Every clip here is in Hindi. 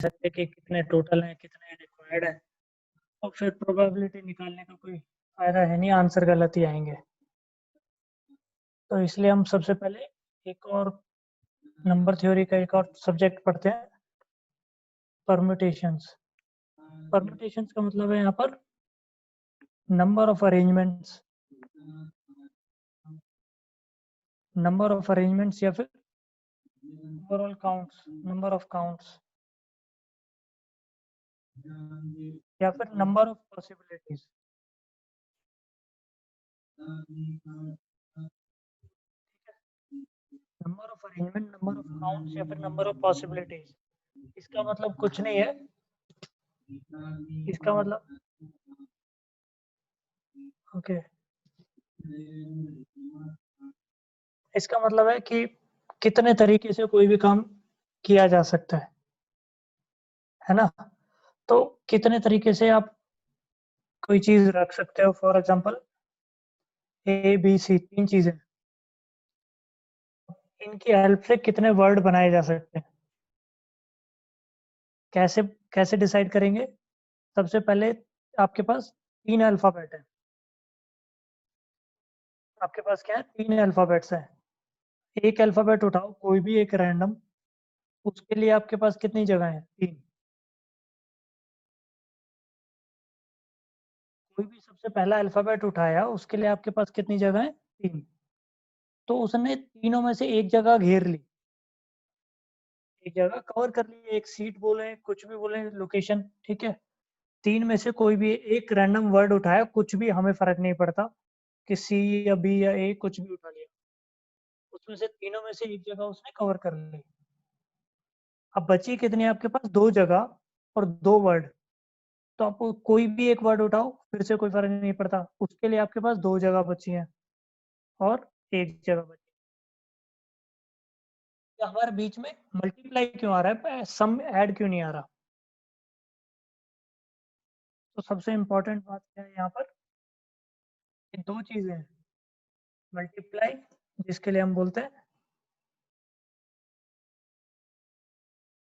सकते कि कितने टोटल हैं, कितने रिक्वायर्ड है, और फिर प्रोबेबिलिटी निकालने का कोई फायदा है नहीं, आंसर गलत ही आएंगे। तो इसलिए हम सबसे पहले एक और नंबर थ्योरी का एक और सब्जेक्ट पढ़ते हैं, परम्यूटेशंस। परम्यूटेशंस का मतलब है यहाँ पर नंबर ऑफ अरेंजमेंट्स, या फिर overall counts, number of counts, या फिर number of possibilities. Number of arrangement, number of counts, या फिर नंबर ऑफ पॉसिबिलिटीज। इसका मतलब कुछ नहीं है, इसका मतलब ओके, इसका मतलब है कि कितने तरीके से कोई भी काम किया जा सकता है ना। तो कितने तरीके से आप कोई चीज रख सकते हो, for example A B C, तीन चीजें, इनकी हेल्प से कितने वर्ड बनाए जा सकते हैं। कैसे कैसे डिसाइड करेंगे? सबसे पहले आपके पास तीन अल्फाबेट है, आपके पास क्या है, तीन अल्फाबेट्स हैं। एक अल्फाबेट उठाओ कोई भी एक रैंडम, उसके लिए आपके पास कितनी जगह है? तीन। कोई भी सबसे पहला अल्फाबेट उठाया, उसके लिए आपके पास कितनी जगह है? तीन। तो उसने तीनों में से एक जगह घेर ली, एक जगह कवर कर ली, एक सीट बोले, कुछ भी बोले, लोकेशन, ठीक है। तीन में से कोई भी एक रैंडम वर्ड उठाया, कुछ भी, हमें फर्क नहीं पड़ता कि सी या बी या ए, कुछ भी उठा लिया, उसमें से तीनों में से एक जगह उसने कवर कर ली। अब बची कितनी है आपके पास? दो जगह और दो वर्ड। तो आप कोई भी एक वर्ड उठाओ, फिर से कोई फर्क नहीं पड़ता, उसके लिए आपके पास दो जगह बची है और एक जगह बची। तो हमारे बीच में मल्टीप्लाई क्यों आ रहा है, सम ऐड क्यों नहीं आ रहा? तो सबसे इंपॉर्टेंट बात क्या है यहाँ पर, ये दो चीजें हैं, मल्टीप्लाई जिसके लिए हम बोलते हैं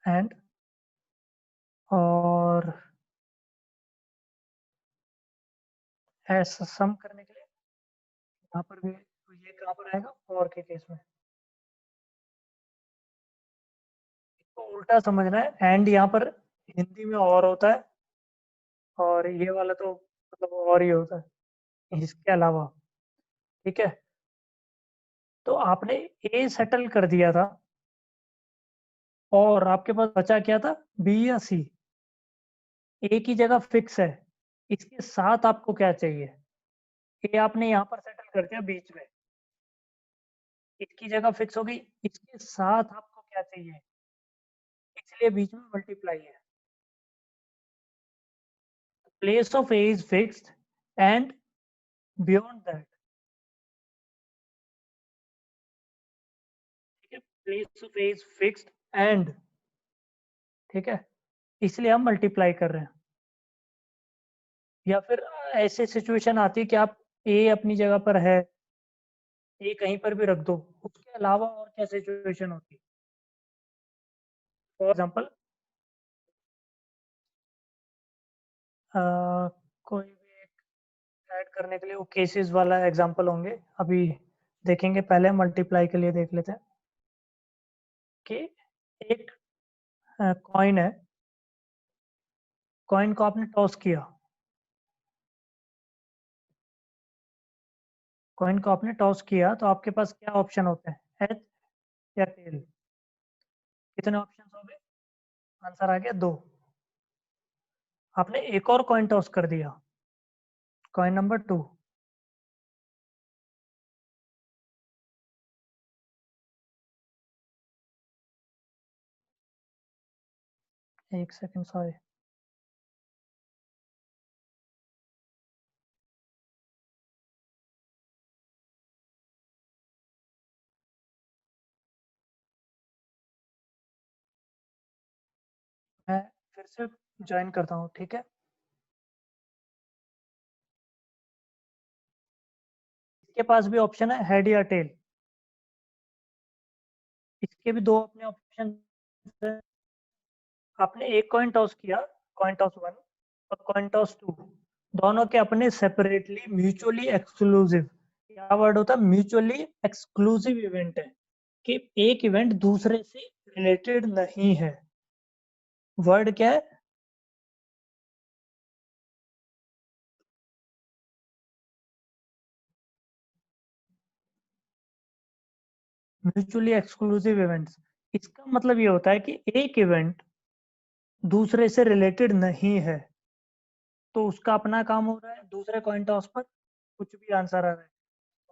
एंड, और ऐसा सम करने के लिए यहाँ पर भी, तो ये कहाँ पर आएगा, और के केस में। तो उल्टा समझना है, एंड यहाँ पर हिंदी में और होता है, और ये वाला तो मतलब और ही होता है इसके अलावा, ठीक है। तो आपने ए सेटल कर दिया था, और आपके पास बचा क्या था, बी या सी। ए की जगह फिक्स है, इसके साथ आपको क्या चाहिए? ए आपने यहाँ पर सेटल कर दिया बीच में, इसकी जगह फिक्स हो गई, इसके साथ आपको क्या चाहिए, इसलिए बीच में मल्टीप्लाई है। Place of A is fixed and beyond that, ठीक है, place of A is fixed and, ठीक है, इसलिए हम मल्टीप्लाई कर रहे हैं। या फिर ऐसे सिचुएशन आती है कि आप ए अपनी जगह पर है, ए कहीं पर भी रख दो, उसके अलावा और क्या सिचुएशन होती है? फॉर एग्जाम्पल कोई भी एक ऐड करने के लिए वो केसेस वाला एग्जाम्पल होंगे, अभी देखेंगे, पहले मल्टीप्लाई के लिए देख लेते हैं कि एक कॉइन है, कॉइन को आपने टॉस किया, कॉइन को आपने टॉस किया, तो आपके पास क्या ऑप्शन होते हैं, हेड या टेल? कितने ऑप्शन हो गए? आंसर आ गया दो। आपने एक और कॉइन टॉस कर दिया, कॉइन नंबर टू, एक सेकंड सॉरी, मैं फिर से ज्वाइन करता हूँ, ठीक है। इसके पास भी ऑप्शन है हेड या टेल, इसके भी दो अपने ऑप्शन है, आपने एक कॉइन टॉस किया, कॉइन टॉस 1 और कॉइन टॉस 2, दोनों के अपने सेपरेटली म्यूचुअली एक्सक्लूसिव, क्या वर्ड होता है, म्यूचुअली एक्सक्लूसिव इवेंट है कि एक इवेंट दूसरे से रिलेटेड नहीं है। वर्ड क्या है? Mutually exclusive events. इसका मतलब ये होता है कि एक इवेंट दूसरे से रिलेटेड नहीं है तो उसका अपना काम हो रहा है, दूसरे कॉइन टॉस पर कुछ भी आंसर आ रहा है,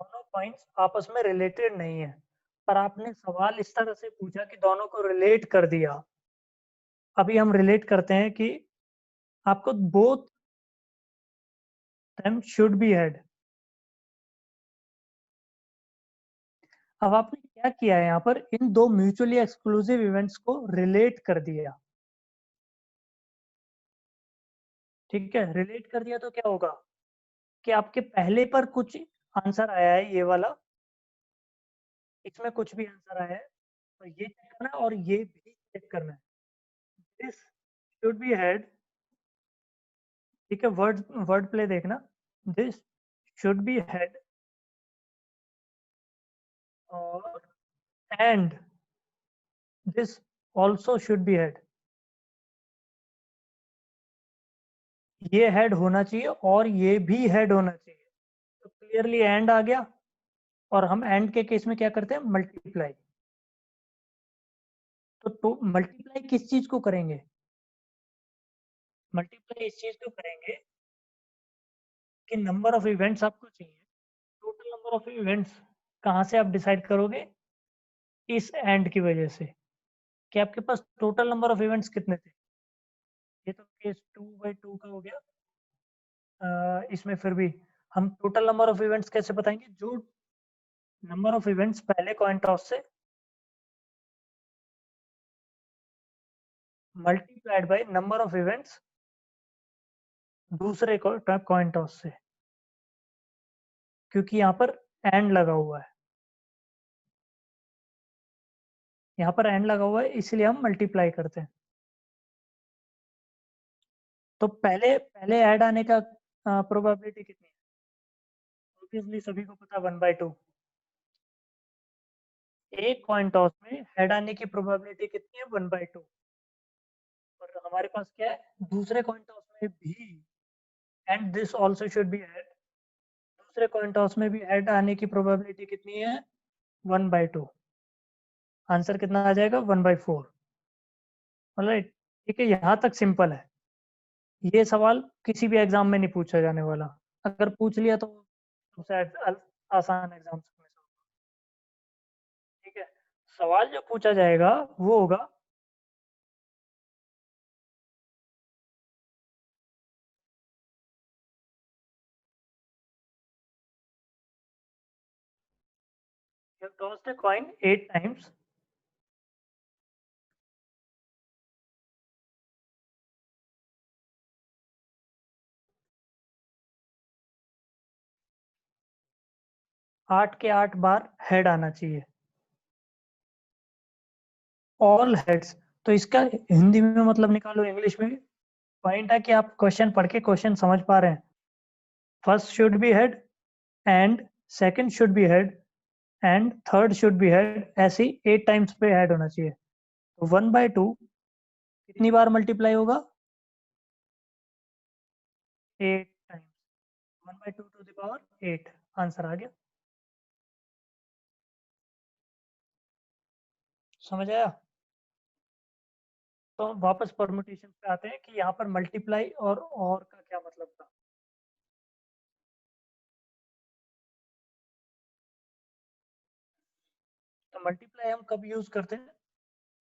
दोनों पॉइंट्स आपस में रिलेटेड नहीं है। पर आपने सवाल इस तरह से पूछा कि दोनों को रिलेट कर दिया। अभी हम रिलेट करते हैं कि आपको both them should be head. अब आपने क्या किया है यहाँ पर, इन दो म्यूचुअली एक्सक्लूसिव इवेंट्स को रिलेट कर दिया। ठीक है, रिलेट कर दिया तो क्या होगा कि आपके पहले पर कुछ आंसर आया है, ये वाला, इसमें कुछ भी आंसर आया है तो ये चेक करना है और ये भी चेक करना है। This should be head. ठीक है, वर्ड वर्ड प्ले देखना। दिस शुड बी हेड और and this also should be head. ये हेड होना चाहिए और ये भी हेड होना चाहिए। तो क्लियरली एंड आ गया। और हम एंड के केस में क्या करते हैं, मल्टीप्लाई। तो मल्टीप्लाई किस चीज को करेंगे, मल्टीप्लाई इस चीज को करेंगे कि नंबर ऑफ इवेंट्स आपको चाहिए। टोटल नंबर ऑफ इवेंट्स कहाँ से आप डिसाइड करोगे, इस एंड की वजह से कि आपके पास टोटल नंबर ऑफ इवेंट्स कितने थे। ये तो केस 2/2 का हो गया। इसमें फिर भी हम टोटल नंबर ऑफ इवेंट्स कैसे बताएंगे, जो नंबर ऑफ इवेंट्स पहले कॉइन टॉस से multiplied by number of events दूसरे कॉइन टॉस से, क्योंकि यहाँ पर एंड लगा हुआ है, यहाँ पर एंड लगा हुआ है इसलिए हम मल्टीप्लाई करते हैं। तो पहले पहले ऐड आने का प्रोबेबिलिटी कितनी है, ऑब्वियसली सभी को पता 1/2। एक कॉइन टॉस में हेड आने की प्रोबेबिलिटी कितनी है, 1/2। और हमारे पास क्या है, दूसरे कॉइन टॉस में भी and this also should be head, दूसरे कॉइन टॉस में भी हेड आने की प्रोबेबिलिटी कितनी है, 1/2। आंसर कितना आ जाएगा, 1/4। राइट। ठीक है, यहाँ तक सिंपल है। ये सवाल किसी भी एग्जाम में नहीं पूछा जाने वाला, अगर पूछ लिया तो सबसे आसान एग्जाम में से होगा। ठीक है, सवाल जो पूछा जाएगा वो होगा, you have tossed a coin 8 times, आठ के 8 बार हेड आना चाहिए, ऑल हेड्स। तो इसका हिंदी में मतलब निकालो, इंग्लिश में। पॉइंट है कि आप क्वेश्चन पढ़ के क्वेश्चन समझ पा रहे हैं। First should be head and second should be head and third should be head, ऐसे ही 8 टाइम्स पे हेड होना चाहिए। तो 1/2 कितनी बार मल्टीप्लाई होगा, 8 times. 1/2 to the power 8, answer आ गया। समझ आया। तो हम वापस परमुटेशन पे आते हैं कि यहाँ पर मल्टीप्लाई और का क्या मतलब था। तो मल्टीप्लाई हम कब यूज करते हैं,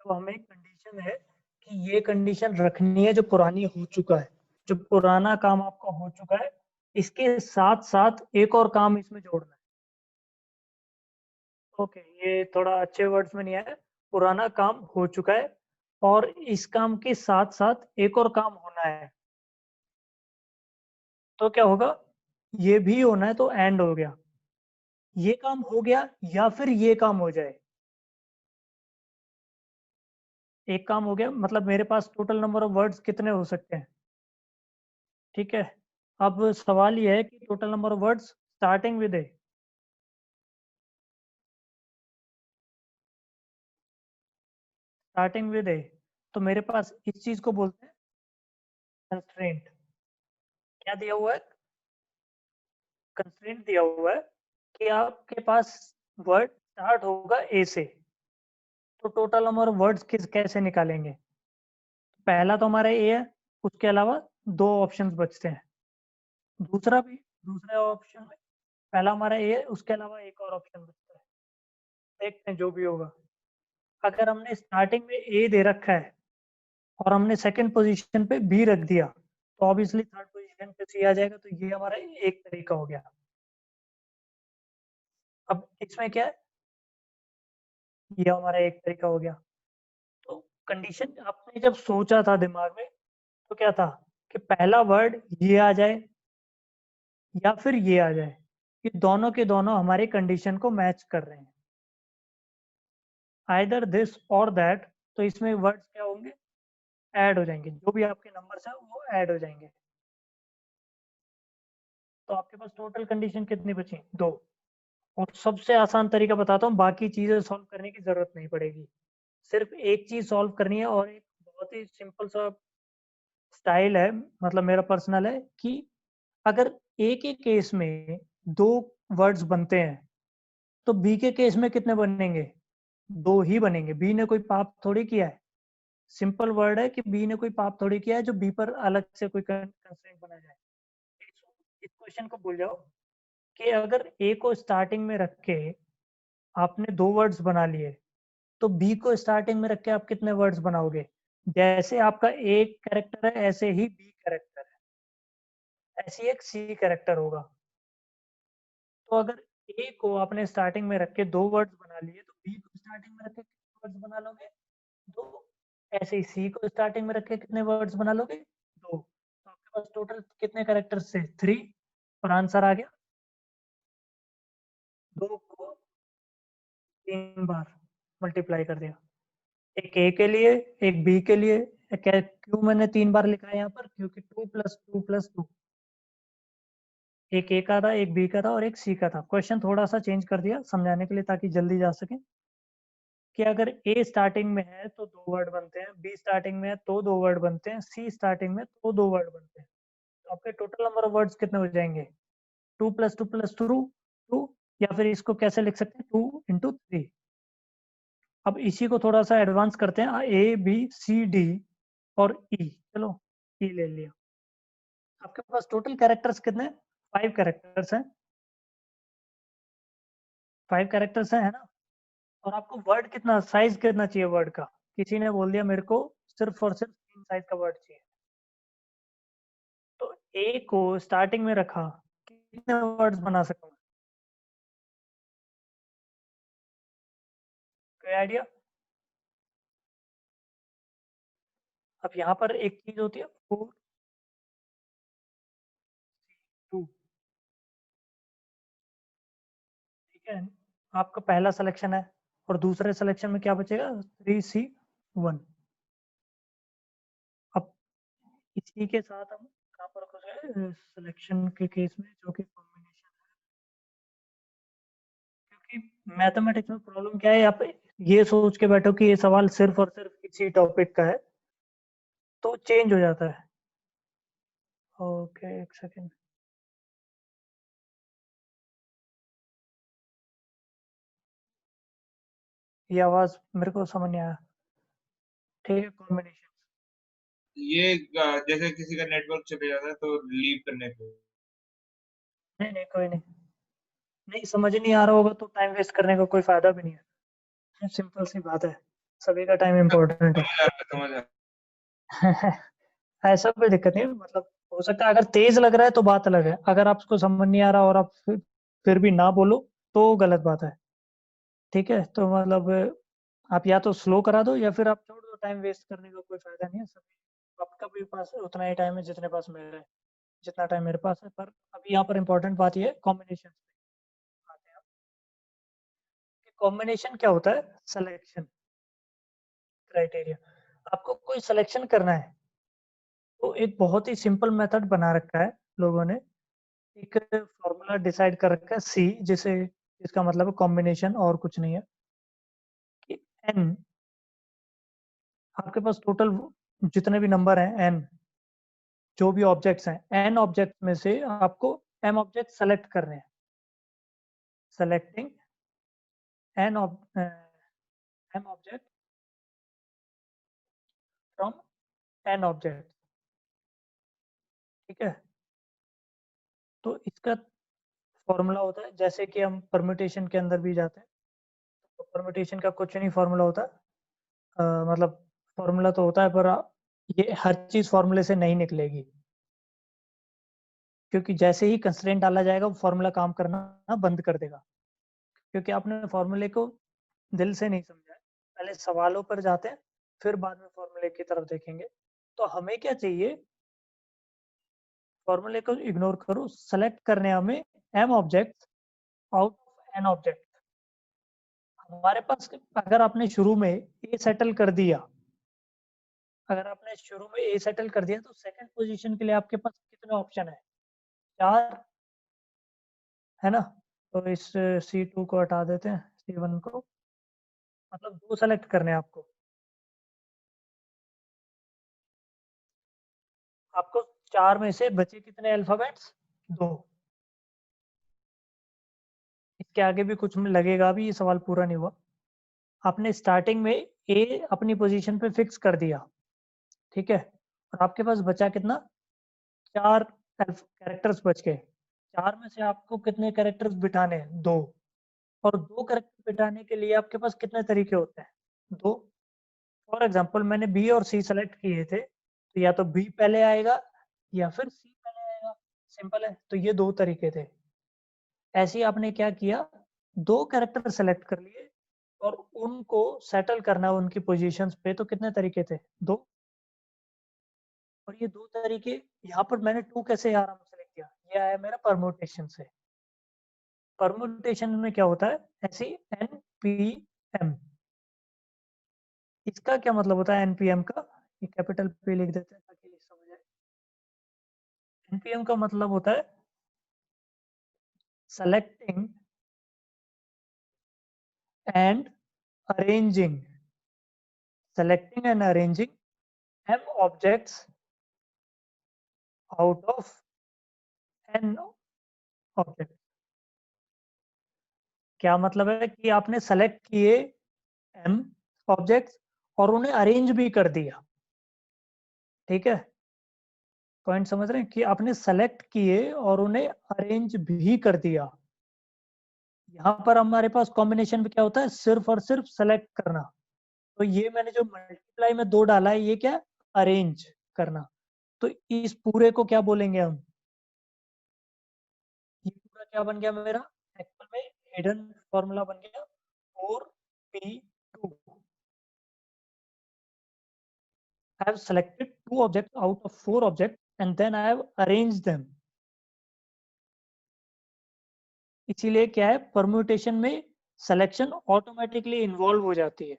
तो हमें एक कंडीशन है कि ये कंडीशन रखनी है जो पुरानी हो चुका है, जो पुराना काम आपका हो चुका है, इसके साथ साथ एक और काम इसमें जोड़ना है। ओके, ये थोड़ा अच्छे वर्ड्स में नहीं आया। पुराना काम हो चुका है और इस काम के साथ साथ एक और काम होना है, तो क्या होगा, ये भी होना है तो एंड हो गया, ये काम हो गया या फिर ये काम हो जाए। एक काम हो गया, मतलब मेरे पास टोटल नंबर ऑफ वर्ड्स कितने हो सकते हैं, ठीक है। अब सवाल ये है कि total number of words starting with A, starting with A, तो मेरे पास इस चीज को बोलते हैं कंस्ट्रेंट। क्या दिया हुआ है, कंस्ट्रेंट दिया हुआ है कि आपके पास वर्ड स्टार्ट होगा ए से, तो टोटल नंबर ऑफ वर्ड्स किस कैसे निकालेंगे। पहला तो हमारा ए है, उसके अलावा दो ऑप्शंस बचते हैं, दूसरा भी, दूसरे ऑप्शन में पहला हमारा ए है, उसके अलावा एक और ऑप्शन बचता है, देखते हैं जो भी होगा। अगर हमने स्टार्टिंग में ए दे रखा है और हमने सेकंड पोजीशन पे बी रख दिया, तो ऑब्वियसली थर्ड पोजीशन पे सी आ जाएगा, तो ये हमारा एक तरीका हो गया। अब इसमें क्या है, ये हमारा एक तरीका हो गया। तो कंडीशन आपने जब सोचा था दिमाग में, तो क्या था कि पहला वर्ड ये आ जाए या फिर ये आ जाए, ये दोनों के दोनों हमारे कंडीशन को मैच कर रहे हैं, आइदर दिस और दैट। तो इसमें वर्ड्स क्या होंगे, ऐड हो जाएंगे, जो भी आपके नंबर्स हैं वो ऐड हो जाएंगे। तो आपके पास टोटल कंडीशन कितनी बची, दो। और सबसे आसान तरीका बताता हूँ, बाकी चीजें सॉल्व करने की जरूरत नहीं पड़ेगी, सिर्फ एक चीज सॉल्व करनी है, और एक बहुत ही सिंपल सा स्टाइल है, मतलब मेरा पर्सनल है, कि अगर ए के केस में दो वर्ड्स बनते हैं, तो बी के केस में कितने बनेंगे, दो ही बनेंगे। बी ने कोई पाप थोड़ी किया है, सिंपल वर्ड है कि बी ने कोई पाप थोड़ी किया है जो बी पर अलग से कोई कंस्ट्रेंट बना जाए। इस क्वेश्चन को भूल जाओ कि अगर ए को स्टार्टिंग में रख के आपने दो वर्ड्स बना लिए, तो बी को स्टार्टिंग में रख के आप कितने वर्ड्स बनाओगे। जैसे आपका ए कैरेक्टर है, ऐसे ही बी कैरेक्टर है, ऐसी एक सी कैरेक्टर होगा। तो अगर ए को आपने स्टार्टिंग में रख के दो वर्ड्स बना लिए, तो बी को स्टार्टिंग में रख के कितने वर्ड्स बना लोगे, दो। ऐसे ही सी को स्टार्टिंग में रख के कितने वर्ड्स बना लोगे, दो। तो आपके पास टोटल कितने कैरेक्टर्स थे, थ्री। और आंसर आ गया, दो को तीन बार मल्टीप्लाई कर दिया, एक ए के लिए, एक बी के लिए। क्यों मैंने तीन बार लिखा है यहाँ पर, क्योंकि two plus two plus two, एक ए का था, एक बी का था और एक सी का था। क्वेश्चन थोड़ा सा चेंज कर दिया समझाने के लिए, ताकि जल्दी जा सके, कि अगर ए स्टार्टिंग में है तो दो वर्ड बनते हैं, बी स्टार्टिंग में है तो दो वर्ड बनते हैं, सी स्टार्टिंग में तो दो वर्ड बनते हैं। तो आपके टोटल नंबर ऑफ वर्ड्स कितने हो जाएंगे, टू प्लस टू, टू। या फिर इसको कैसे लिख सकते हैं, टू इंटू थ्री। अब इसी को थोड़ा सा एडवांस करते हैं, ए बी सी डी और ई, चलो ई ले लिया। आपके पास टोटल कैरेक्टर्स कितने, फाइव कैरेक्टर्स हैं, फाइव कैरेक्टर्स हैं, है ना। और आपको वर्ड कितना, साइज कितना चाहिए वर्ड का, किसी ने बोल दिया मेरे को सिर्फ और सिर्फ तीन साइज का वर्ड चाहिए, तो ए को स्टार्टिंग में रखा, कितने वर्ड्स बना सकता हूँ, कोई आइडिया। अब यहाँ पर एक चीज होती है, फोर टू, ठीक है। आपका पहला सिलेक्शन है, और दूसरे सिलेक्शन में क्या बचेगा, थ्री सी वन। अब इसी के साथ हम कहाँ पर कुछ सिलेक्शन के केस में, जो कि कॉम्बिनेशन, क्योंकि मैथमेटिक्स में प्रॉब्लम क्या है, आप ये सोच के बैठो कि ये सवाल सिर्फ और सिर्फ इसी टॉपिक का है, तो चेंज हो जाता है। ओके, एक सेकेंड, ये आवाज मेरे को समझ नहीं आया, ठीक है, कॉम्बिनेशन। ये जैसे किसी का नेटवर्क चले जाता है तो लीव करने पे। नहीं नहीं, कोई नहीं, नहीं समझ नहीं आ रहा होगा तो टाइम वेस्ट करने का कोई फायदा भी नहीं है, सिंपल सी बात है, सभी का टाइम इम्पोर्टेंट है। समझ आ रहा है, समझ आ रहा है। ऐसा कोई दिक्कत नहीं है, मतलब हो सकता है अगर तेज लग रहा है तो बात अलग है, अगर आपको समझ नहीं आ रहा और आप फिर भी ना बोलो तो गलत बात है, ठीक है। तो मतलब आप या तो स्लो करा दो या फिर आप छोड़ दो, टाइम वेस्ट करने का कोई फायदा नहीं है, सभी आपका भी पास उतना ही टाइम है जितने पास मेरा है, जितना टाइम मेरे पास है। पर अभी यहाँ पर इम्पोर्टेंट बात ये है, कॉम्बिनेशन आते हैं कि कॉम्बिनेशन क्या होता है, सिलेक्शन क्राइटेरिया। आपको कोई सिलेक्शन करना है, तो एक बहुत ही सिंपल मेथड बना रखा है लोगों ने। एक फॉर्मूला डिसाइड कर रखा है सी, जिसका मतलब है कॉम्बिनेशन और कुछ नहीं है, कि एन, आपके पास टोटल जितने भी नंबर हैं एन, जो भी ऑब्जेक्ट्स हैं एन ऑब्जेक्ट में से आपको एम ऑब्जेक्ट सेलेक्ट करने हैं। Selecting N M object from N object, ठीक है। तो इसका फॉर्मूला होता है, जैसे कि हम परम्यूटेशन के अंदर भी जाते हैं, तो परम्यूटेशन का कुछ नहीं फॉर्मूला होता। मतलब फॉर्मूला तो होता है, पर ये हर चीज फॉर्मूले से नहीं निकलेगी, क्योंकि जैसे ही कंस्ट्रेंट डाला जाएगा वो फॉर्मूला काम करना बंद कर देगा, क्योंकि आपने फॉर्मूले को दिल से नहीं समझा है। पहले सवालों पर जाते हैं, फिर बाद में फॉर्मूले की तरफ देखेंगे। तो हमें क्या चाहिए, फॉर्मूले को इग्नोर करो, सेलेक्ट करने हैं हमें M object out of N object. हमारे पास, अगर आपने शुरू में ए सेटल कर दिया, अगर आपने शुरू में ए सेटल कर दिया, तो सेकंड पोजीशन के लिए आपके पास कितने ऑप्शन है, 4 है ना। तो इस C2 को हटा देते हैं, C1 को, मतलब 2 सेलेक्ट करने हैं आपको। आपको 4 में से बचे कितने अल्फाबेट्स, 2। इसके आगे भी कुछ लगेगा भी, ये सवाल पूरा नहीं हुआ। आपने स्टार्टिंग में ए अपनी पोजीशन पे फिक्स कर दिया, ठीक है, और आपके पास बचा कितना, 4 कैरेक्टर्स बच गए। 4 में से आपको कितने कैरेक्टर्स बिठाने हैं, 2। और 2 कैरेक्टर बिठाने के लिए आपके पास कितने तरीके होते हैं, 2। फॉर एग्जाम्पल मैंने बी और सी सेलेक्ट किए थे, तो या तो बी पहले आएगा या फिर सी पहले आएगा, सिंपल है। तो ये 2 तरीके थे। ऐसे ही आपने क्या किया, 2 कैरेक्टर सेलेक्ट कर लिए और उनको सेटल करना उनकी पोजीशंस पे, तो कितने तरीके थे, 2। और ये 2 तरीके, यहाँ पर मैंने 2 कैसे आराम से लिख दिया, ये आया मेरा परम्यूटेशन से। परम्यूटेशन में क्या होता है, ऐसे NPM, इसका क्या मतलब होता है NPM का, ये कैपिटल P लिख देते हैं ताकि समझ आए। NPM का मतलब होता है selecting and arranging, selecting and arranging m objects out of n objects। क्या मतलब है कि आपने सेलेक्ट किए m ऑब्जेक्ट्स और उन्हें अरेंज भी कर दिया, ठीक है। पॉइंट समझ रहे हैं कि आपने सेलेक्ट किए और उन्हें अरेंज भी कर दिया। यहाँ पर हमारे पास कॉम्बिनेशन में क्या होता है, सिर्फ और सिर्फ सेलेक्ट करना। तो ये मैंने जो मल्टीप्लाई में 2 डाला है, ये क्या, अरेंज करना। तो इस पूरे को क्या बोलेंगे हम, ये पूरा क्या बन गया मेरा, एक्चुअल में हिडन फॉर्मूला बन गया 4p2। I have selected 2 objects out of 4 objects and then I have arranged them। इसीलिए क्या है, परम्यूटेशन में सिलेक्शन ऑटोमेटिकली इन्वॉल्व हो जाती है,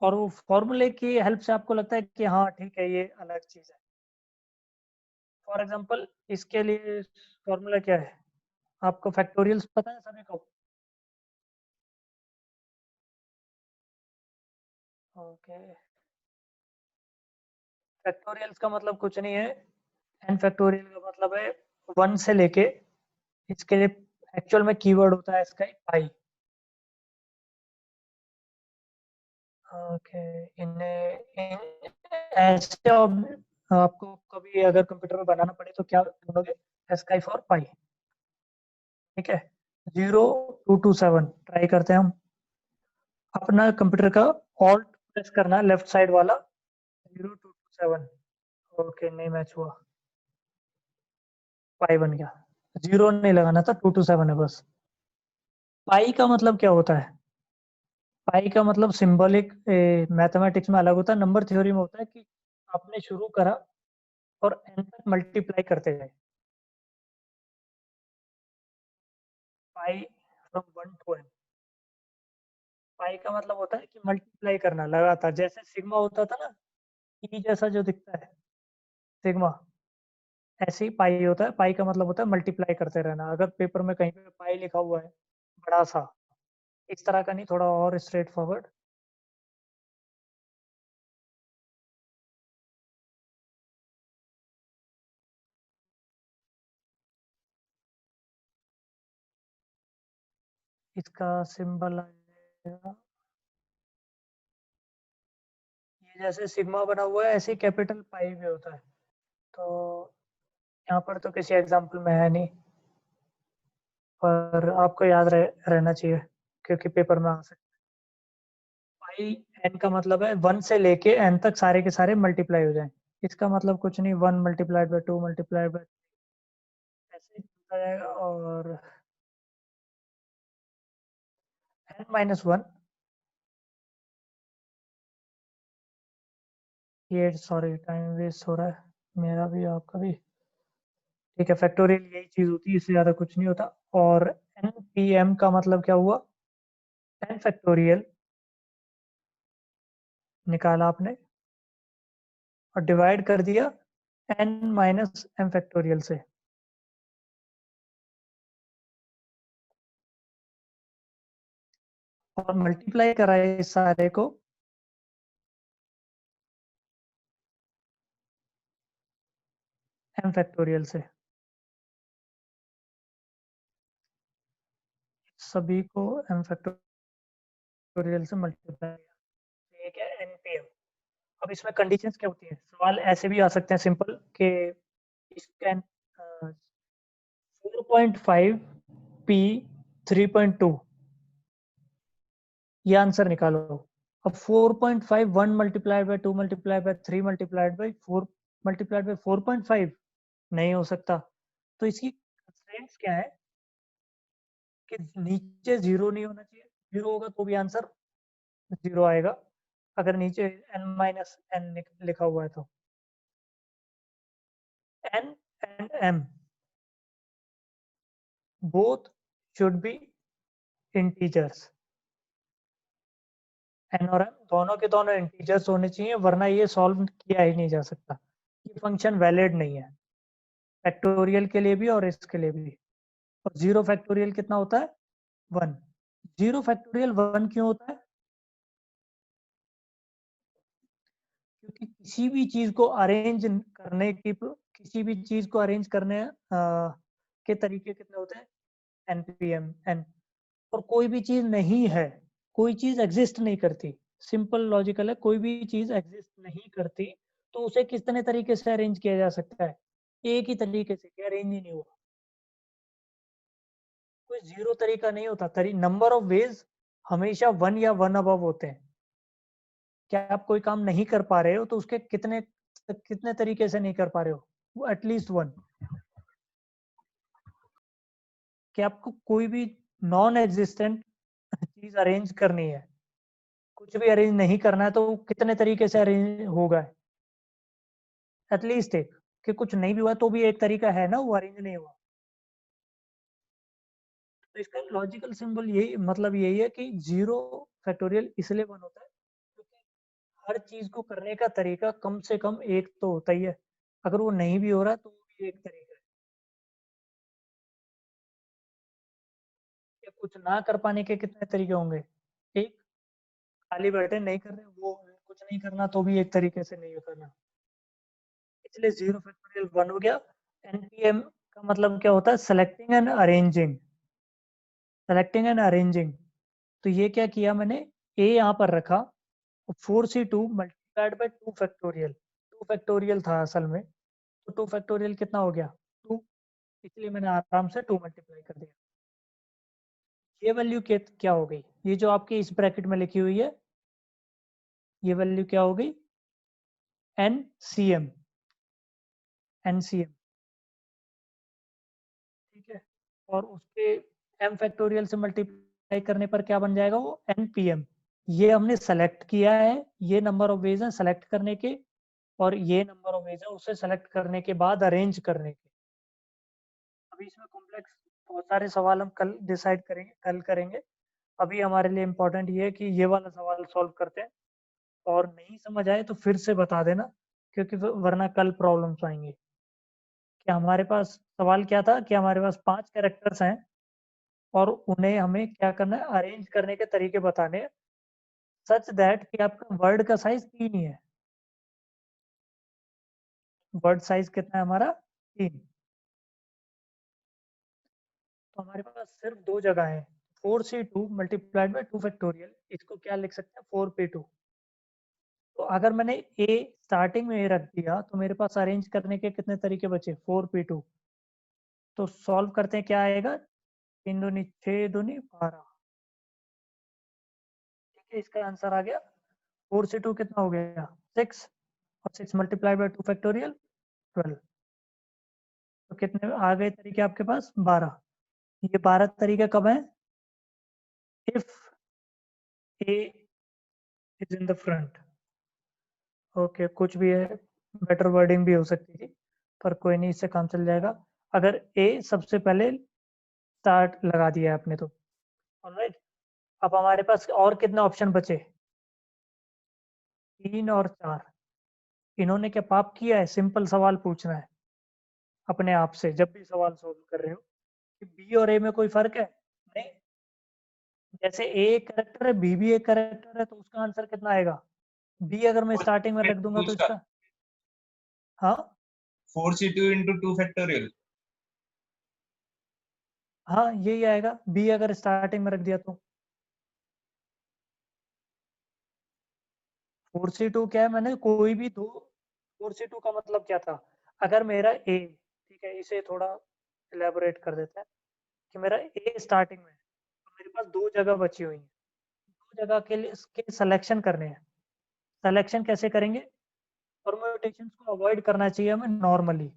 और वो फॉर्मूले की हेल्प से आपको लगता है कि हाँ ठीक है, ये अलग चीज है। फॉर एग्जांपल इसके लिए फॉर्मूला क्या है, आपको फैक्टोरियल्स पता है सभी को, ओके। फैक्टोरियल्स का मतलब कुछ नहीं है, एन फैक्टोरियल का मतलब है 1 से लेके, इसके लिए एक्चुअल में कीवर्ड होता है इसका पाई। ओके, इन्हें ऐसे आपको कभी अगर कंप्यूटर में बनाना पड़े तो क्या ढूंढोगे, एस्काई फॉर पाई, ठीक है। 0227 ट्राई करते हैं हम। अपना कंप्यूटर का ऑल्ट प्रेस करना है, लेफ्ट साइड वाला, 0227। ओके, नहीं मैच हुआ, पाई बन गया। 0 नहीं लगाना था, 227 है बस। पाई का मतलब क्या होता है, पाई का मतलब सिंबॉलिक, मैथमेटिक्स में अलग होता है, नंबर थ्योरी में होता है कि आपने शुरू करा और एन तक मल्टीप्लाई करते गए, पाई फ्रॉम 1 to n। पाई का मतलब होता है कि मल्टीप्लाई करना लगातार, जैसे सिग्मा होता था ना, ई जैसा जो दिखता है सिग्मा, ऐसे ही पाई होता है। पाई का मतलब होता है मल्टीप्लाई करते रहना। अगर पेपर में कहीं पे पाई लिखा हुआ है बड़ा सा, इस तरह का नहीं, थोड़ा और स्ट्रेट फॉरवर्ड। इसका सिंबल आएगा, ये जैसे सिग्मा बना हुआ है ऐसे ही कैपिटल पाई भी होता है। तो यहाँ पर तो किसी एग्जाम्पल में है नहीं, पर आपको याद रहना चाहिए क्योंकि पेपर में आ सकता है। पाई एन का मतलब है 1 से लेके एन तक सारे के सारे मल्टीप्लाई हो जाएं। इसका मतलब कुछ नहीं, 1 मल्टीप्लाइड बाई 2 मल्टीप्लाइड बाई, ऐसे ही चलता जाएगा। और एन माइनस वन, ये सॉरी टाइम वेस्ट हो रहा है मेरा भी आपका भी। ठीक है, फैक्टोरियल यही चीज होती है, इससे ज्यादा कुछ नहीं होता। और एन पी एम का मतलब क्या हुआ, एन फैक्टोरियल निकाला आपने और डिवाइड कर दिया एन माइनस एम फैक्टोरियल से, और मल्टीप्लाई कराए इस सारे को एम फैक्टोरियल से, सभी को एम फैक्टोरियल से मल्टीप्लाई किया। एक है एनपीएम। अब इसमें कंडीशंस क्या होती है, सवाल ऐसे भी आ सकते हैं सिंपल के इसका 4.5 पी 3.2, ये आंसर निकालो। अब 4.5 1 multiplied by 2 multiplied by 3 multiplied by 4 multiplied by 4.5 नहीं हो सकता। तो इसकी कंस्ट्रेंट्स क्या है कि नीचे जीरो नहीं होना चाहिए, जीरो होगा तो भी आंसर जीरो आएगा अगर नीचे n माइनस एन लिखा हुआ है तो। n and m both should be integers, n और m दोनों के दोनों इंटीजर्स होने चाहिए, वरना ये सॉल्व किया ही नहीं जा सकता, ये फंक्शन वैलिड नहीं है फैक्टोरियल के लिए भी और इसके लिए भी। और जीरो फैक्टोरियल कितना होता है, 1। जीरो फैक्टोरियल 1 क्यों होता है, क्योंकि किसी भी चीज को अरेंज करने की, किसी भी चीज को अरेंज करने के तरीके कितने होते हैं, एनपीएम एन। और कोई भी चीज नहीं है, कोई चीज एग्जिस्ट नहीं करती, सिंपल लॉजिकल है, कोई भी चीज एग्जिस्ट नहीं करती तो उसे कितने तरीके से अरेंज किया जा सकता है, एक ही तरीके से, कि अरेंज ही नहीं हुआ। कोई जीरो तरीका नहीं होता, नंबर ऑफ वेज हमेशा 1 या 1 अबव होते हैं। क्या आप कोई काम नहीं कर पा रहे हो तो उसके कितने कितने तरीके से नहीं कर पा रहे हो, वो एटलीस्ट 1। कि आपको कोई भी नॉन एग्जिस्टेंट चीज अरेंज करनी है, कुछ भी अरेंज नहीं करना है तो वो कितने तरीके से अरेंज होगा, एटलीस्ट एक। कि कुछ नहीं भी हुआ तो भी एक तरीका है ना, वो अरेंज नहीं हुआ। तो इसका लॉजिकल सिंबल यही मतलब यही है कि जीरो फैक्टोरियल इसलिए 1 होता है क्योंकि हर चीज को करने का तरीका कम से कम एक तो होता ही है, अगर वो नहीं भी हो रहा तो वो भी एक तरीका है। या कुछ ना कर पाने के कितने तरीके होंगे, एक, खाली बैठे नहीं कर रहे वो, कुछ नहीं करना तो भी एक तरीके से नहीं करना, इसलिए जीरो फैक्टोरियल 1 हो गया। एनपीएम का मतलब क्या होता है, selecting and arranging, selecting and arranging. तो ये क्या किया मैंने, ए यहाँ पर रखा, 4c2 multiplied by 2 factorial, 2 factorial था असल में, तो 2 फैक्टोरियल कितना हो गया, 2, इसलिए मैंने आराम से 2 मल्टीप्लाई कर दिया। ये वैल्यू क्या हो गई, ये जो आपकी इस ब्रैकेट में लिखी हुई है, ये वैल्यू क्या हो गई, N C M, N C M, ठीक है। और उसके एम फैक्टोरियल से मल्टीप्लाई करने पर क्या बन जाएगा, वो एन पी एम। ये हमने सेलेक्ट किया है, ये नंबर ऑफ वेज हैं सेलेक्ट करने के, और ये नंबर ऑफ वेज है उसे सेलेक्ट करने के बाद अरेंज करने के। अभी इसमें कॉम्प्लेक्स बहुत सारे सवाल हम कल डिसाइड करेंगे, कल करेंगे। अभी हमारे लिए इम्पोर्टेंट ये है कि ये वाला सवाल सॉल्व करते हैं, और नहीं समझ आए तो फिर से बता देना, क्योंकि वरना कल प्रॉब्लम्स आएंगी। कि हमारे पास सवाल क्या था कि हमारे पास 5 कैरेक्टर्स हैं और उन्हें हमें क्या करना है, अरेंज करने के तरीके बताने हैं, सच दैट कि आपका वर्ड का साइज 3 ही है। वर्ड साइज कितना है हमारा? 3। तो हमारे पास सिर्फ 2 जगह है, 4c2 मल्टीप्लाइड बाई 2 फैक्टोरियल, इसको क्या लिख सकते हैं, 4p2। तो अगर मैंने a स्टार्टिंग में रख दिया तो मेरे पास अरेंज करने के कितने तरीके बचे, 4p2। तो सॉल्व करते हैं, क्या आएगा, 3 दूनी 6 दूनी 12। ठीक है, इसका आंसर आ गया 4c2 कितना हो गया, 6, और 6 मल्टीप्लाइड बाई 2 फैक्टोरियल 12। तो कितने आ गए तरीके आपके पास, 12। ये 12 तरीके कब है, if a is in the front. Okay, कुछ भी है, बेटर वर्डिंग भी हो सकती थी, पर कोई नहीं, इससे काम चल जाएगा। अगर ए सबसे पहले स्टार्ट लगा दिया है आपने तो। ऑलराइट, अब हमारे पास और कितने ऑप्शन बचे, 3 और 4। इन्होंने क्या पाप किया है, सिंपल सवाल पूछना है अपने आप से जब भी सवाल सोल्व कर रहे हो कि बी और ए में कोई फर्क है, नहीं। जैसे ए एक करेक्टर है, बी भी एक करेक्टर है, तो उसका आंसर कितना आएगा, बी अगर मैं स्टार्टिंग में रख दूंगा तो इसका, हाँ 4c2 into 2 factorial। हाँ यही आएगा, बी अगर स्टार्टिंग में रख दिया तो। 4c2 क्या है, मैंने कोई भी दो, 4c2 का मतलब क्या था, अगर मेरा ए, ठीक है, इसे थोड़ा इलेबोरेट कर देते हैं कि मेरा ए स्टार्टिंग में है, तो मेरे पास 2 जगह बची हुई हैं, 2 जगह के लिए इसके सिलेक्शन करने हैं। सिलेक्शन कैसे करेंगे, परम्यूटेशंस को अवॉइड करना चाहिए हमें नॉर्मली,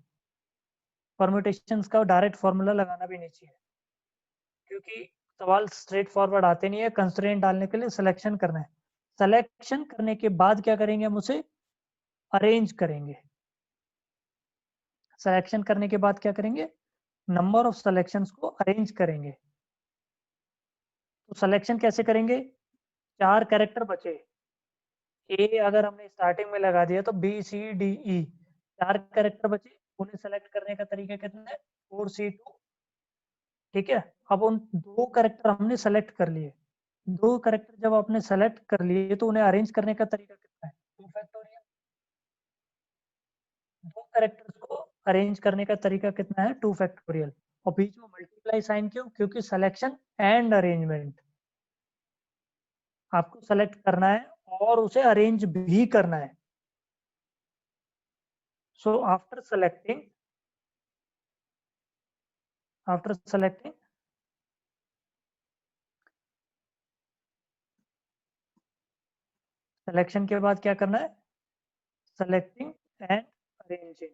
परम्यूटेशंस का डायरेक्ट फॉर्मूला लगाना भी नहीं चाहिए, क्योंकि सवाल स्ट्रेट फॉरवर्ड आते नहीं है, कंस्ट्रेंट डालने के लिए सिलेक्शन करना है। सिलेक्शन करने के बाद क्या करेंगे, हम उसे अरेंज करेंगे। सिलेक्शन करने के बाद क्या करेंगे, नंबर ऑफ सिलेक्शंस को अरेंज करेंगे। तो सिलेक्शन कैसे करेंगे, 4 कैरेक्टर बचे, ए अगर हमने स्टार्टिंग में लगा दिया तो B C D E, 4 character बचे, उन्हें सेलेक्ट करने का तरीका कितना है, 4c2। ठीक है, अब उन 2 कैरेक्टर हमने सेलेक्ट कर लिए, 2 कैरेक्टर जब आपने सेलेक्ट कर लिए तो उन्हें अरेंज करने का तरीका कितना है, 2 फैक्टोरियल। 2 कैरेक्टर्स को अरेंज करने का तरीका कितना है, 2 फैक्टोरियल। और बीच में मल्टीप्लाई साइन क्यों, क्योंकि सिलेक्शन एंड अरेंजमेंट, आपको सेलेक्ट करना है और उसे अरेंज भी करना है। सो आफ्टर सेलेक्टिंग सिलेक्शन के बाद क्या करना है, सेलेक्टिंग एंड अरेंजिंग।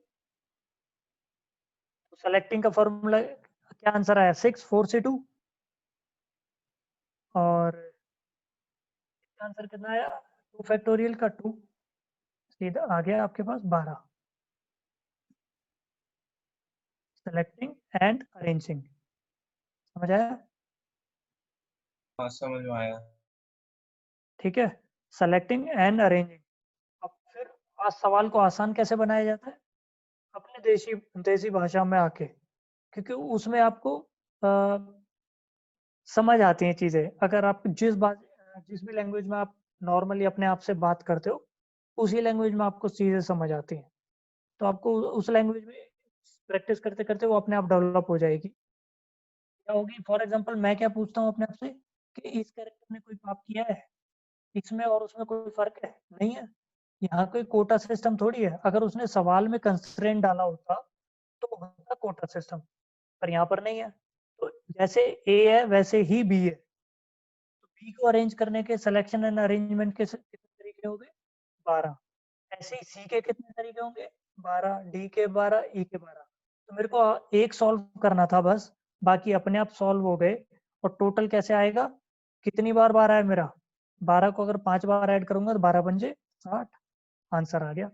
तो सेलेक्टिंग का फॉर्मूला क्या आंसर आया, 6 4c2, और इसका आंसर कितना आया, 2 फैक्टोरियल का 2, सीधा आ गया आपके पास 12। सेलेक्टिंग एंड अरेंजिंग, समझ आया? हाँ समझ में आया। ठीक है, सेलेक्टिंग एंड अरेंजिंग। अब फिर आज सवाल को आसान कैसे बनाया जाता है, अपने देसी देसी भाषा में आके, क्योंकि उसमें आपको समझ आती हैं चीज़ें। अगर आप जिस भी लैंग्वेज में आप नॉर्मली अपने आप से बात करते हो, उसी लैंग्वेज में आपको चीज़ें समझ आती हैं। तो आपको उस लैंग्वेज में प्रैक्टिस करते-करते वो अपने आप डेवलप हो जाएगी। क्या होगी, फॉर एग्ज़ाम्पल मैं क्या पूछता हूँ अपने आप से कि इस कैरेक्टर ने कोई पाप किया है? इसमें और उसमें कोई फ़र्क है? नहीं है। यहाँ कोई कोटा सिस्टम थोड़ी है। अगर उसने सवाल में कंस्ट्रेंट डाला होता, तो होता कोटा सिस्टम, पर यहाँ पर नहीं है। तो जैसे ए है वैसे ही बी है। तो बी को अरेंज करने के सिलेक्शन एंड अरेंजमेंट के कितने तरीके हो गए, 12। ऐसे ही सी के कितने तरीके होंगे, 12, डी के 12, ई के 12। तो मेरे को एक सॉल्व करना था बस, बाकी अपने आप सॉल्व हो गए। और टोटल कैसे आएगा, कितनी बार 12 है मेरा, 12 को अगर 5 बार ऐड करूंगा तो 12 पंजे 60, आंसर आ गया।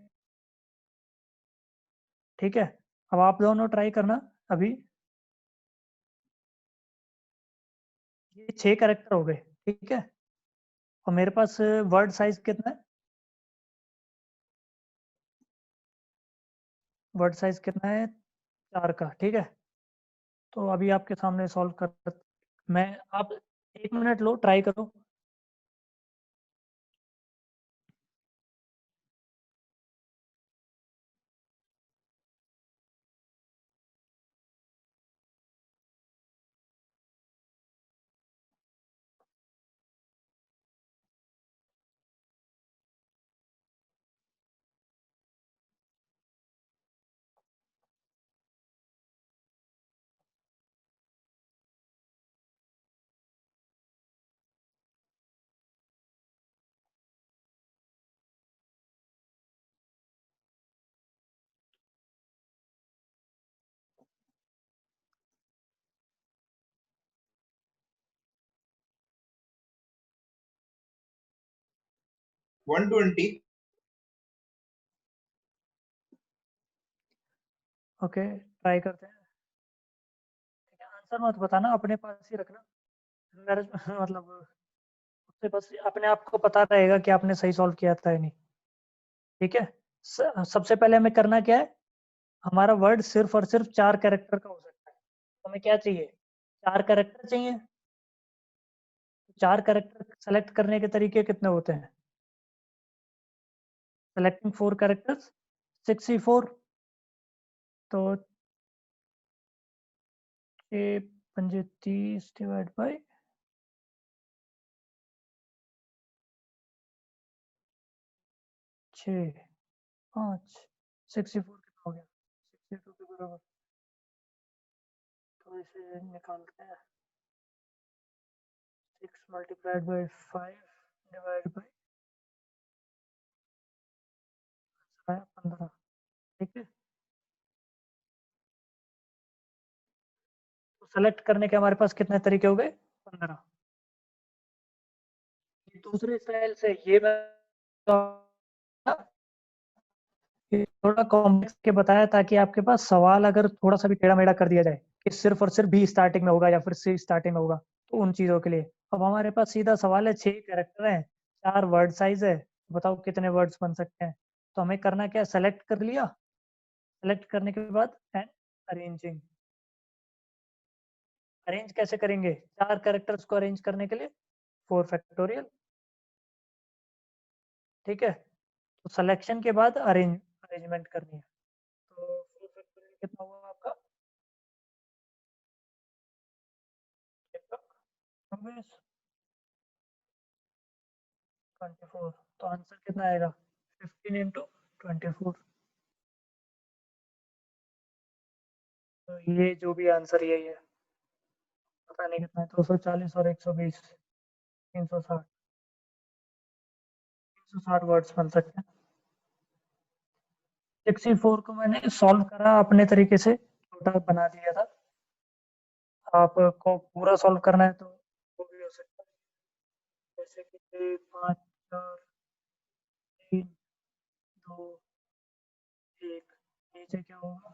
ठीक है, अब आप दोनों ट्राई करना अभी। ये 6 कैरेक्टर हो गए, ठीक है, और मेरे पास वर्ड साइज कितना है, वर्ड साइज कितना है 4 का, ठीक है। तो अभी आपके सामने सॉल्व कर, मैं, आप 1 मिनट लो, ट्राई करो। वन 120। ओके, ट्राई करते हैं। आंसर मत बताना, अपने पास ही रखना। मेरे मतलब उससे बस अपने आप को पता रहेगा कि आपने सही सॉल्व किया था या नहीं। ठीक है, सबसे पहले हमें करना क्या है, हमारा वर्ड सिर्फ और सिर्फ 4 कैरेक्टर का हो सकता है। तो हमें क्या चाहिए, 4 कैरेक्टर चाहिए। 4 कैरेक्टर सेलेक्ट करने के तरीके कितने होते हैं, सेलेक्टिंग 4 कैरेक्टर्स 64। तो 6 पंजे 30 डिवाइड बाई 6 5 64 कितना हो गया, 62 के बराबर। तो इसे निकालते हैं, 6 मल्टीप्लाइड बाई 5 डिवाइड बाई 15। ठीक है, तो सेलेक्ट करने के हमारे पास कितने तरीके हो गए, 15। दूसरे स्टाइल से ये मैं ये थोड़ा कॉम्प्लेक्स के बताया ताकि आपके पास सवाल अगर थोड़ा सा भी टेढ़ा मेढ़ा कर दिया जाए कि सिर्फ और सिर्फ बी स्टार्टिंग में होगा या फिर सी स्टार्टिंग में होगा, तो उन चीजों के लिए। अब हमारे पास सीधा सवाल है, 6 कैरेक्टर हैं, 4 वर्ड साइज है, बताओ कितने वर्ड्स बन सकते हैं। तो हमें करना क्या, सेलेक्ट कर लिया, सेलेक्ट करने के बाद एंड अरेंजिंग। अरेंज कैसे करेंगे, 4 कैरेक्टर्स को अरेंज करने के लिए 4 फैक्टोरियल। ठीक है, तो सिलेक्शन के बाद अरेंजमेंट करनी है। तो 4 फैक्टोरियल कितना हुआ आपका, 24। तो आंसर कितना आएगा, 15 इंटू 24। तो ये जो भी आंसर यही है, पता नहीं कितना है, 240 और 120, 360, 360 वर्ड्स बन सकते हैं। 64 को मैंने सॉल्व करा अपने तरीके से, छोटा बना दिया था। आपको पूरा सॉल्व करना है तो वो भी हो सकता है, जैसे कि 5 4 3 2 1, नीचे क्या होगा,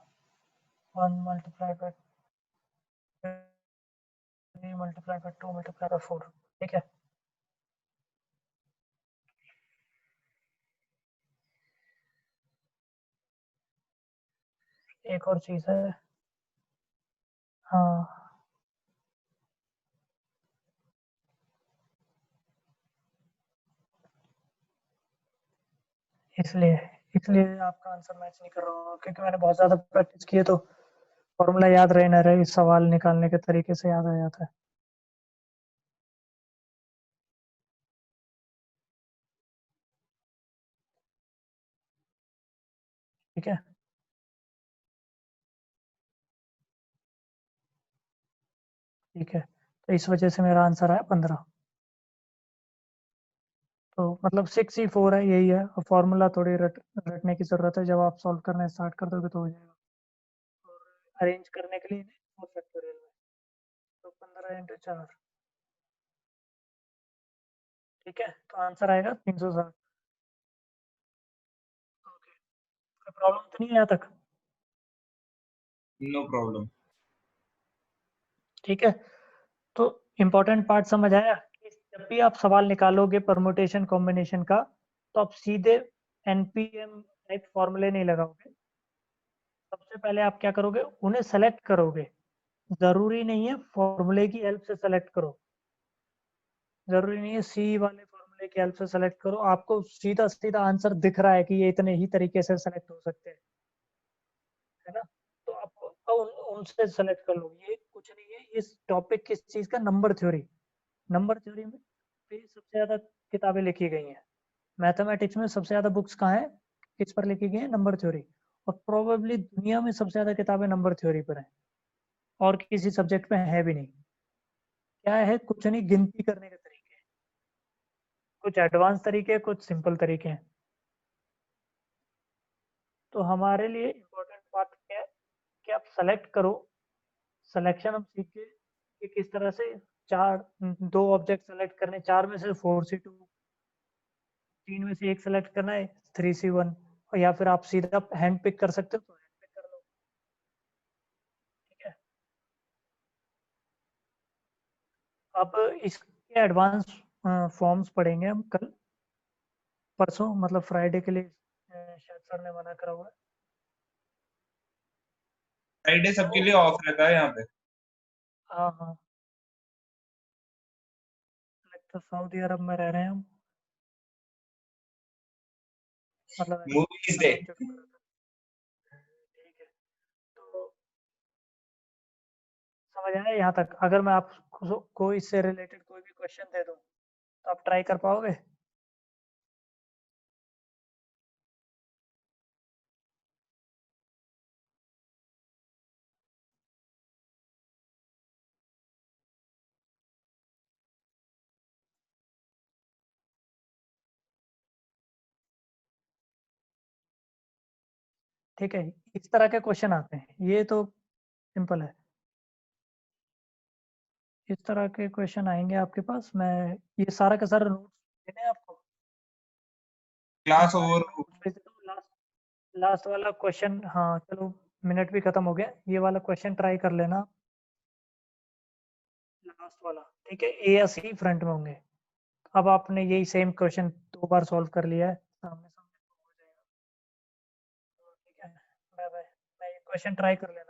1 multiply by 3 multiply by 2 multiply by 4। ठीक है, एक और चीज है, हाँ, इसलिए इसलिए आपका आंसर मैच नहीं कर रहा हूँ, क्योंकि मैंने बहुत ज़्यादा प्रैक्टिस की है, तो फॉर्मूला याद रहे ना रहे, इस सवाल निकालने के तरीके से याद आ जाता है। ठीक है, ठीक है, तो इस वजह से मेरा आंसर आया 15। तो मतलब 6 ही 4 है, यही है। और फॉर्मूला थोड़ी रटने की ज़रूरत है, जब आप सॉल्व करना स्टार्ट कर दोगे तो हो जाएगा। और अरेंज करने के लिए 4 फैक्टोरियल में, तो 15 इंटू 4। ठीक है, तो आंसर आएगा 360। ओके, कोई प्रॉब्लम तो नहीं है यहाँ तक। No problem. ठीक है, तो इम्पोर्टेंट पार्ट समझ आया कि जब भी आप सवाल निकालोगे परमुटेशन कॉम्बिनेशन का, तो आप सीधे एनपीएम टाइप फॉर्मूले नहीं लगाओगे। सबसे पहले आप क्या करोगे, उन्हें सेलेक्ट करोगे। जरूरी नहीं है फॉर्मूले की हेल्प से सेलेक्ट करो, जरूरी नहीं है सी वाले फॉर्मूले की हेल्प से सेलेक्ट करो। आपको सीधा सीधा आंसर दिख रहा है कि ये इतने ही तरीके से सेलेक्ट हो सकते हैं, है ना? तो आप उनसे सेलेक्ट कर लो। ये कुछ नहीं है, इस टॉपिक किस चीज का, नंबर थ्योरी। नंबर थ्योरी में पे सबसे ज्यादा किताबें लिखी गई हैं। मैथमेटिक्स में सबसे ज्यादा बुक्स कहाँ है, किस पर लिखी गई है, नंबर थ्योरी। और प्रोबेबली दुनिया में सबसे ज्यादा किताबें नंबर थ्योरी पर हैं, और किसी सब्जेक्ट में है भी नहीं। क्या है, कुछ नहीं, गिनती करने के तरीके हैं। कुछ एडवांस तरीके हैं, कुछ सिंपल तरीके हैं। तो हमारे लिए इम्पोर्टेंट पार्ट क्या है कि आप सेलेक्ट करो। सिलेक्शन हम सीख गए कि किस तरह से चार, दो ऑब्जेक्ट सेलेक्ट करने, चार में से 4C2, तीन में से एक सेलेक्ट करना है, 3C1। और या फिर आप सीधा हैंड पिक कर सकते हो तो हैंड पिक कर लो। ठीक है। अब इसके एडवांस फॉर्म्स पढ़ेंगे हम कल परसों, मतलब फ्राइडे के लिए शायद सर ने मना करा हुआ है। फ्राइडे सबके लिए ऑफ रहता है यहाँ पे। हाँ हाँ, तो सऊदी अरब में रह रहे हैं हम, मतलब ऐसा मूवीज डे। नाम जो भी पड़ा था। ठीक है। तो समझ आया यहाँ तक? अगर मैं आपको कोई इससे रिलेटेड कोई भी क्वेश्चन दे दूँ तो आप ट्राई कर पाओगे? ठीक है, इस तरह के क्वेश्चन आते हैं, ये तो सिंपल है। इस तरह के क्वेश्चन आएंगे आपके पास। मैं ये सारा का सारा नोट्स देने हैं आपको, मैं क्लास सारे ओवर। नोट्स भेज देता हूँ। लास्ट लास्ट वाला क्वेश्चन, हाँ चलो, मिनट भी खत्म हो गया, ये वाला क्वेश्चन ट्राई कर लेना, लास्ट वाला। ठीक है, ए या सी फ्रंट में होंगे। अब आपने यही सेम क्वेश्चन 2 बार सॉल्व कर लिया है, सामने सामने तो हो जाएगा। तो ठीक है, बाय बाय। मैं ये क्वेश्चन ट्राई कर लेता हूँ।